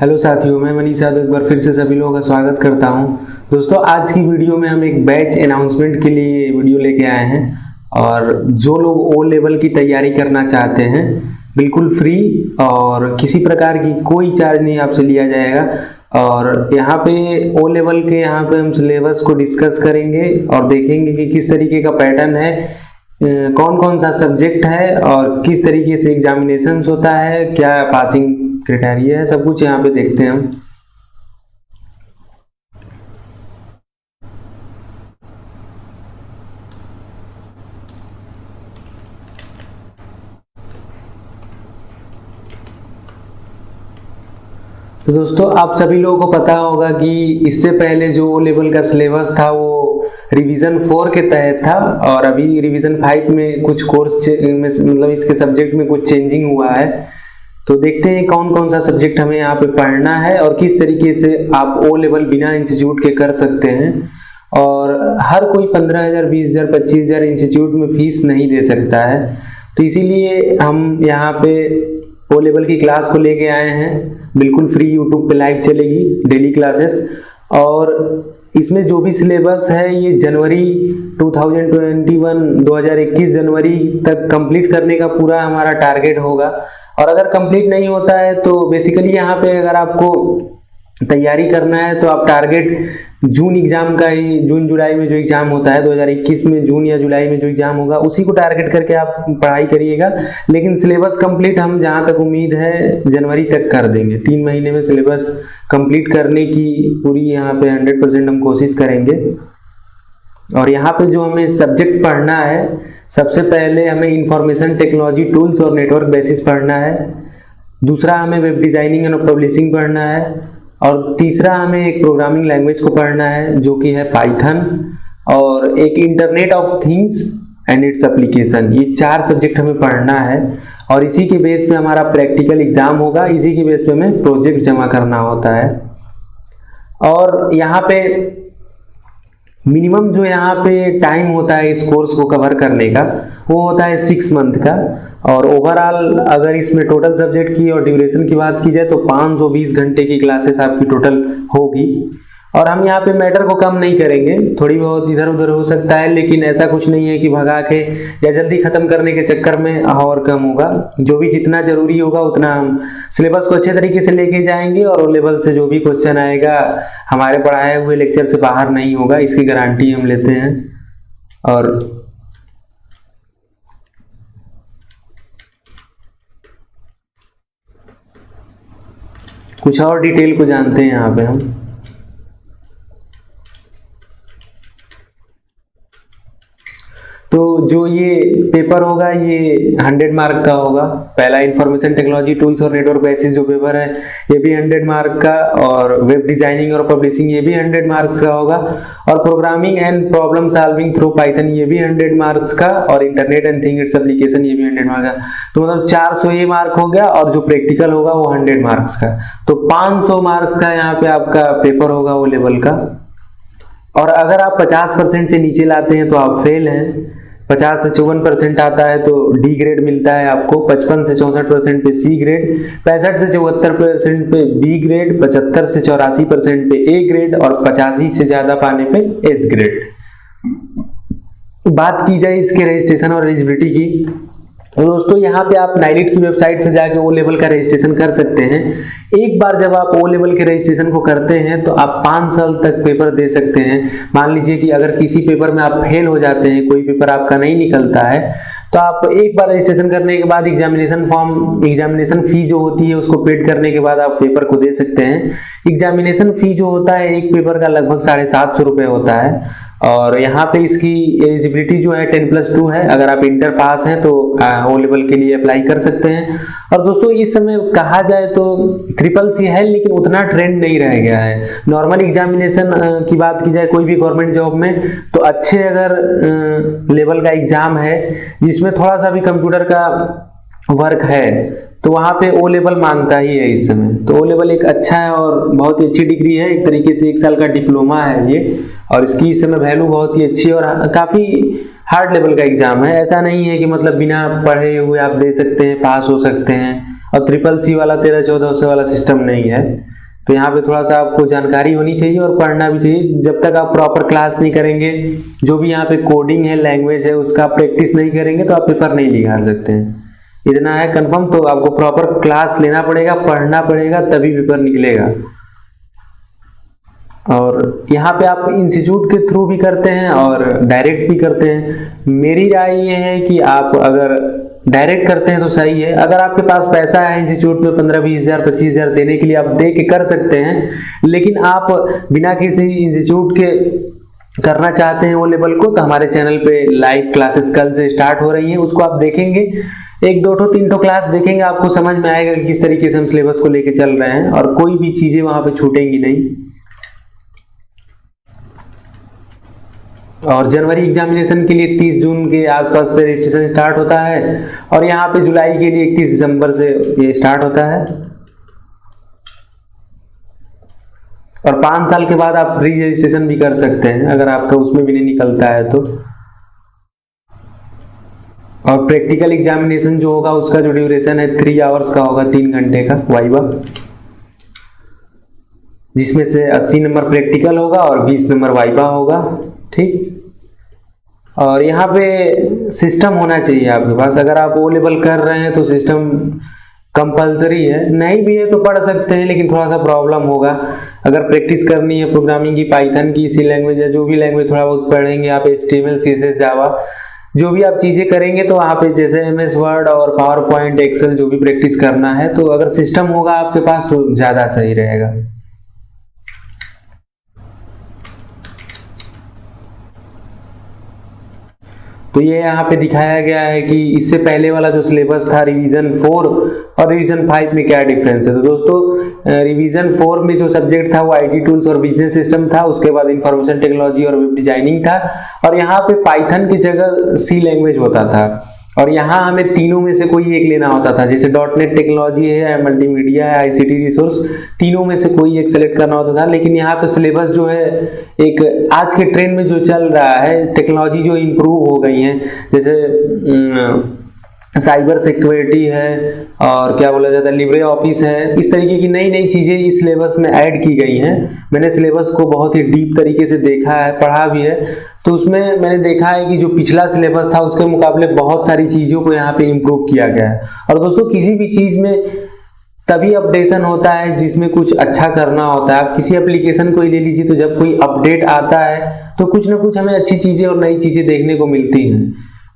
Hello साथियों, मैं मनीष यादव एक बार फिर से सभी लोगों का स्वागत करता हूं। दोस्तों, आज की वीडियो में हम एक बैच अनाउंसमेंट के लिए वीडियो लेके आए हैं और जो लोग ओ लेवल की तैयारी करना चाहते हैं बिल्कुल फ्री और किसी प्रकार की कोई चार्ज नहीं आपसे लिया जाएगा। और यहाँ पे ओ लेवल के यहाँ पे हम सिलेबस को डिस्कस करेंगे और देखेंगे कि किस तरीके का पैटर्न है, कौन कौन सा सब्जेक्ट है और किस तरीके से एग्जामिनेशंस होता है, क्या पासिंग क्राइटेरिया है, सब कुछ यहाँ पे देखते हैं हम। तो दोस्तों, आप सभी लोगों को पता होगा कि इससे पहले जो ओ लेवल का सिलेबस था वो रिवीजन 4 के तहत था और अभी रिवीजन 5 में कुछ कोर्स में मतलब इसके सब्जेक्ट में कुछ चेंजिंग हुआ है। तो देखते हैं कौन कौन सा सब्जेक्ट हमें यहाँ पे पढ़ना है और किस तरीके से आप ओ लेवल बिना इंस्टीट्यूट के कर सकते हैं। और हर कोई 15,000, 20,000, 25,000 इंस्टीट्यूट में फीस नहीं दे सकता है, तो इसीलिए हम यहाँ पे ओ लेवल की क्लास को लेके आए हैं। बिल्कुल फ्री यूट्यूब पे लाइव चलेगी डेली क्लासेस और इसमें जो भी सिलेबस है ये जनवरी 2021 जनवरी तक कंप्लीट करने का पूरा हमारा टारगेट होगा। और अगर कंप्लीट नहीं होता है तो बेसिकली यहाँ पे अगर आपको तैयारी करना है तो आप टारगेट जून एग्जाम का ही, जून जुलाई में जो एग्जाम होता है 2021 में जून या जुलाई में जो एग्जाम होगा उसी को टारगेट करके आप पढ़ाई करिएगा। लेकिन सिलेबस कंप्लीट हम जहाँ तक उम्मीद है जनवरी तक कर देंगे। 3 महीने में सिलेबस कंप्लीट करने की पूरी यहाँ पे 100% हम कोशिश करेंगे। और यहाँ पे जो हमें सब्जेक्ट पढ़ना है, सबसे पहले हमें इंफॉर्मेशन टेक्नोलॉजी टूल्स और नेटवर्क बेसिस पढ़ना है, दूसरा हमें वेब डिजाइनिंग एंड पब्लिशिंग पढ़ना है और तीसरा हमें एक प्रोग्रामिंग लैंग्वेज को पढ़ना है जो कि है पाइथन, और एक internet of things and its application. ये 4 सब्जेक्ट हमें पढ़ना है और इसी के बेस पे हमारा प्रैक्टिकल एग्जाम होगा, इसी के बेस पे हमें प्रोजेक्ट जमा करना होता है। और यहाँ पे मिनिमम जो यहाँ पे टाइम होता है इस कोर्स को कवर करने का वो होता है 6 मंथ का। और ओवरऑल अगर इसमें टोटल सब्जेक्ट की और ड्यूरेशन की बात की जाए तो 520 घंटे की क्लासेस आपकी टोटल होगी। और हम यहाँ पे मैटर को कम नहीं करेंगे, थोड़ी बहुत इधर उधर हो सकता है, लेकिन ऐसा कुछ नहीं है कि भगा के या जल्दी खत्म करने के चक्कर में और कम होगा। जो भी जितना जरूरी होगा उतना हम सिलेबस को अच्छे तरीके से लेके जाएंगे और ओ लेवल से जो भी क्वेश्चन आएगा हमारे पढ़ाए हुए लेक्चर से बाहर नहीं होगा, इसकी गारंटी हम लेते हैं। और कुछ और डिटेल को जानते हैं यहाँ पे हम। तो जो ये पेपर होगा ये 100 मार्क का होगा। पहला इंफॉर्मेशन टेक्नोलॉजी टूल्स और नेटवर्क बेसिस जो पेपर है ये भी 100 मार्क का, और वेब डिजाइनिंग और पब्लिशिंग ये भी 100 मार्क्स का होगा, और programming and problem solving through Python ये भी 100 मार्क्स का, और internet and thing its application ये भी 100 मार्क्स का। तो मतलब 400 ये मार्क हो गया और जो प्रैक्टिकल होगा वो 100 मार्क्स का। तो 500 मार्क्स का यहाँ पे आपका पेपर होगा ओ लेवल का। और अगर आप 50% से नीचे लाते हैं तो आप फेल हैं, 50 से 54% आता है तो डी ग्रेड मिलता है आपको, 55 से 64% पे सी ग्रेड, 65 से 74% पे बी ग्रेड, 75 से 84% पे ए ग्रेड और 85 से ज्यादा पाने पे एच ग्रेड। बात की जाए इसके रजिस्ट्रेशन और एलिजिबिलिटी की, तो दोस्तों यहाँ पे आप नाइलिट की वेबसाइट से जाके ओ लेवल का रजिस्ट्रेशन कर सकते हैं। एक बार जब आप ओ लेवल के रजिस्ट्रेशन को करते हैं तो आप 5 साल तक पेपर दे सकते हैं। मान लीजिए कि अगर किसी पेपर में आप फेल हो जाते हैं, कोई पेपर आपका नहीं निकलता है, तो आप एक बार रजिस्ट्रेशन करने के बाद एग्जामिनेशन फी जो होती है उसको पेड करने के बाद आप पेपर को दे सकते हैं। एग्जामिनेशन फी जो होता है एक पेपर का लगभग 750 रुपए होता है। और यहाँ पे इसकी एलिजिबिलिटी जो है 10+2 है। अगर आप इंटर पास हैं तो ओ लेवल के लिए अप्लाई कर सकते हैं। और दोस्तों इस समय कहा जाए तो CCC है, लेकिन उतना ट्रेंड नहीं रह गया है। नॉर्मल एग्जामिनेशन की बात की जाए कोई भी गवर्नमेंट जॉब में तो अच्छे अगर लेवल का एग्जाम है जिसमें थोड़ा सा भी कंप्यूटर का वर्क है तो वहाँ पे ओ लेवल मांगता ही है इस समय। तो ओ लेवल एक अच्छा है और बहुत ही अच्छी डिग्री है, एक तरीके से 1 साल का डिप्लोमा है ये, और इसकी इस समय वैल्यू बहुत ही अच्छी है और काफी हार्ड लेवल का एग्जाम है। ऐसा नहीं है कि मतलब बिना पढ़े हुए आप दे सकते हैं, पास हो सकते हैं। और CCC वाला 13-1400 वाला सिस्टम नहीं है। तो यहाँ पे थोड़ा सा आपको जानकारी होनी चाहिए और पढ़ना भी चाहिए। जब तक आप प्रॉपर क्लास नहीं करेंगे, जो भी यहाँ पे कोडिंग है, लैंग्वेज है, उसका प्रैक्टिस नहीं करेंगे तो आप पेपर नहीं निकाल सकते हैं। इतना है कंफर्म। तो आपको प्रॉपर क्लास लेना पड़ेगा, पढ़ना पड़ेगा, तभी पेपर निकलेगा। और यहाँ पे आप इंस्टीट्यूट के थ्रू भी करते हैं और डायरेक्ट भी करते हैं। मेरी राय ये है कि आप अगर डायरेक्ट करते हैं तो सही है। अगर आपके पास पैसा है इंस्टीट्यूट में 15-20 हज़ार 25 हज़ार देने के लिए, आप दे के कर सकते हैं। लेकिन आप बिना किसी इंस्टीट्यूट के करना चाहते हैं वो लेवल को, तो हमारे चैनल पे लाइव क्लासेस कल से स्टार्ट हो रही हैं, उसको आप देखेंगे। 1-2-3 क्लास देखेंगे, आपको समझ में आएगा कि किस तरीके से हम सिलेबस को लेके चल रहे हैं और कोई भी चीजें वहां पे छूटेंगी नहीं। और जनवरी एग्जामिनेशन के लिए 30 जून के आसपास से रजिस्ट्रेशन स्टार्ट होता है और यहाँ पे जुलाई के लिए 31 दिसंबर से ये स्टार्ट होता है। और 5 साल के बाद आप री रजिस्ट्रेशन भी कर सकते हैं अगर आपका उसमें भी नहीं निकलता है तो। और प्रैक्टिकल एग्जामिनेशन जो होगा उसका जो ड्यूरेशन है 3 आवर्स का होगा, 3 घंटे का वाइवा, जिसमें से 80 नंबर प्रैक्टिकल होगा और 20 नंबर वाइवा होगा। ठीक। और यहाँ पे सिस्टम होना चाहिए आपके पास। अगर आप ओ लेवल कर रहे हैं तो सिस्टम कंपलसरी है, नहीं भी है तो पढ़ सकते हैं, लेकिन थोड़ा सा प्रॉब्लम होगा। अगर प्रैक्टिस करनी है प्रोग्रामिंग की, पाइथन की, सी लैंग्वेज है, जो भी लैंग्वेज थोड़ा बहुत पढ़ेंगे आप, HTML CSS जावा, जो भी आप चीजें करेंगे तो वहाँ पे जैसे MS वर्ड और पावर पॉइंट, एक्सेल जो भी प्रैक्टिस करना है, तो अगर सिस्टम होगा आपके पास तो ज्यादा सही रहेगा। तो ये यहाँ पे दिखाया गया है कि इससे पहले वाला जो सिलेबस था रिवीजन 4 और रिवीजन 5 में क्या डिफरेंस है। तो दोस्तों रिवीजन 4 में जो सब्जेक्ट था वो IT टूल्स और बिजनेस सिस्टम था, उसके बाद इंफॉर्मेशन टेक्नोलॉजी और वेब डिजाइनिंग था, और यहाँ पे पाइथन की जगह सी लैंग्वेज होता था। और यहाँ हमें तीनों में से कोई एक लेना होता था, जैसे .NET टेक्नोलॉजी है, मल्टीमीडिया है, ICT रिसोर्स, तीनों में से कोई एक सेलेक्ट करना होता था। लेकिन यहाँ पे सिलेबस जो है एक आज के ट्रेंड में जो चल रहा है, टेक्नोलॉजी जो इम्प्रूव हो गई है, जैसे साइबर सिक्योरिटी है और क्या बोला जाता है लिब्रे ऑफिस है, इस तरीके की नई नई चीजें इस सिलेबस में ऐड की गई हैं। मैंने सिलेबस को बहुत ही डीप तरीके से देखा है, पढ़ा भी है, तो उसमें मैंने देखा है कि जो पिछला सिलेबस था उसके मुकाबले बहुत सारी चीजों को यहाँ पे इम्प्रूव किया गया है। और दोस्तों किसी भी चीज में तभी अपडेशन होता है जिसमें कुछ अच्छा करना होता है। आप किसी एप्लीकेशन को ही ले लीजिए, तो जब कोई अपडेट आता है तो कुछ ना कुछ हमें अच्छी चीजें और नई चीजें देखने को मिलती हैं,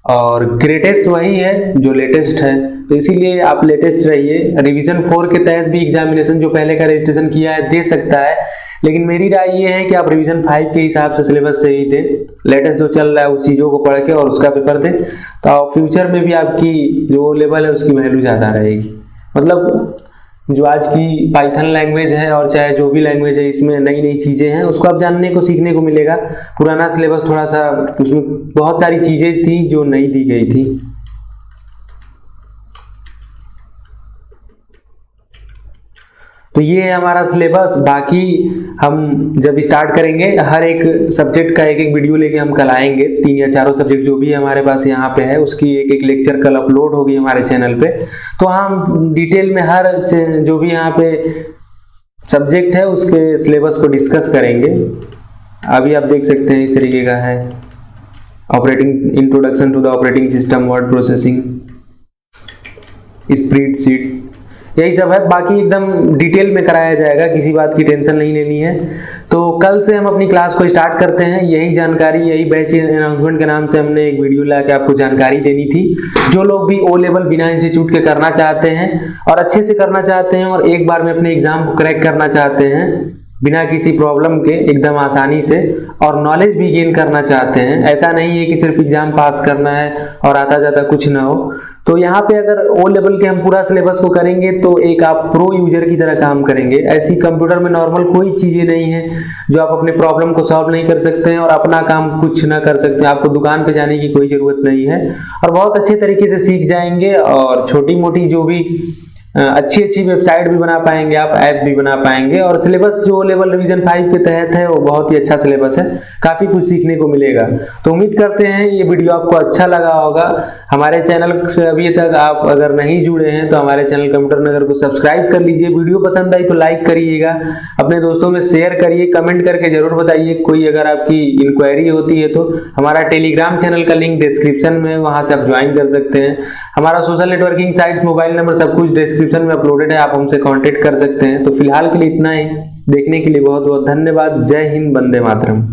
और ग्रेटेस्ट वही है जो लेटेस्ट है, तो इसीलिए आप लेटेस्ट रहिए। रिवीजन 4 के तहत भी एग्जामिनेशन जो पहले का रजिस्ट्रेशन किया है दे सकता है, लेकिन मेरी राय ये है कि आप रिवीजन 5 के हिसाब से सिलेबस से ही दें, लेटेस्ट जो चल रहा है उस चीजों को पढ़ के और उसका पेपर दें, तो फ्यूचर में भी आपकी जो लेवल है उसकी वैल्यू ज्यादा रहेगी। मतलब जो आज की पाइथन लैंग्वेज है और चाहे जो भी लैंग्वेज है, इसमें नई नई चीजें हैं, उसको आप जानने को सीखने को मिलेगा। पुराना सिलेबस थोड़ा सा उसमें बहुत सारी चीजें थी जो नहीं दी गई थी। तो ये है हमारा सिलेबस। बाकी हम जब स्टार्ट करेंगे हर एक सब्जेक्ट का एक एक वीडियो लेके हम कल आएंगे। 3 या 4 सब्जेक्ट जो भी हमारे पास यहाँ पे है उसकी एक एक लेक्चर कल अपलोड होगी हमारे चैनल पे, तो हम डिटेल में हर जो भी यहाँ पे सब्जेक्ट है उसके सिलेबस को डिस्कस करेंगे। अभी आप देख सकते हैं इस तरीके का है, operating introduction to the operating system, word processing, spreadsheet, यही सब है। बाकी एकदम डिटेल में कराया जाएगा, किसी बात की टेंशन नहीं लेनी है। तो कल से हम अपनी क्लास को स्टार्ट करते हैं। यही जानकारी, यही बैच अनाउंसमेंट के नाम से हमने एक वीडियो ला के आपको जानकारी देनी थी। जो लोग भी ओ लेवल बिना इंस्टीट्यूट के करना चाहते हैं और अच्छे से करना चाहते हैं और एक बार में अपने एग्जाम को क्रैक करना चाहते हैं बिना किसी प्रॉब्लम के, एकदम आसानी से, और नॉलेज भी गेन करना चाहते हैं, ऐसा नहीं है कि सिर्फ एग्जाम पास करना है और आता जाता कुछ ना हो, तो यहाँ पे अगर ओ लेवल के हम पूरा सिलेबस को करेंगे तो एक आप प्रो यूजर की तरह काम करेंगे। ऐसी कंप्यूटर में नॉर्मल कोई चीजें नहीं है जो आप अपने प्रॉब्लम को सॉल्व नहीं कर सकते हैं और अपना काम कुछ ना कर सकते हैं। आपको दुकान पे जाने की कोई जरूरत नहीं है और बहुत अच्छे तरीके से सीख जाएंगे। और छोटी मोटी जो भी अच्छी अच्छी वेबसाइट भी बना पाएंगे, आप ऐप भी बना पाएंगे। और सिलेबस जो लेवल रिवीजन 5 के तहत है वो बहुत ही अच्छा सिलेबस है, काफी कुछ सीखने को मिलेगा। तो उम्मीद करते हैं ये वीडियो आपको अच्छा लगा होगा। हमारे चैनल से अभी तक आप अगर नहीं जुड़े हैं तो हमारे चैनल कंप्यूटर नगर को सब्सक्राइब कर लीजिए। वीडियो पसंद आई तो लाइक करिएगा, अपने दोस्तों में शेयर करिए, कमेंट करके जरूर बताइए। कोई अगर आपकी इंक्वायरी होती है तो हमारा टेलीग्राम चैनल का लिंक डिस्क्रिप्शन में, वहां से आप ज्वाइन कर सकते हैं। हमारा social networking sites, mobile number सब कुछ डिस्क्रिप्शन में अपलोडेड है, आप हमसे कांटेक्ट कर सकते हैं। तो फिलहाल के लिए इतना ही। देखने के लिए बहुत बहुत धन्यवाद। जय हिंद, वंदे मातरम।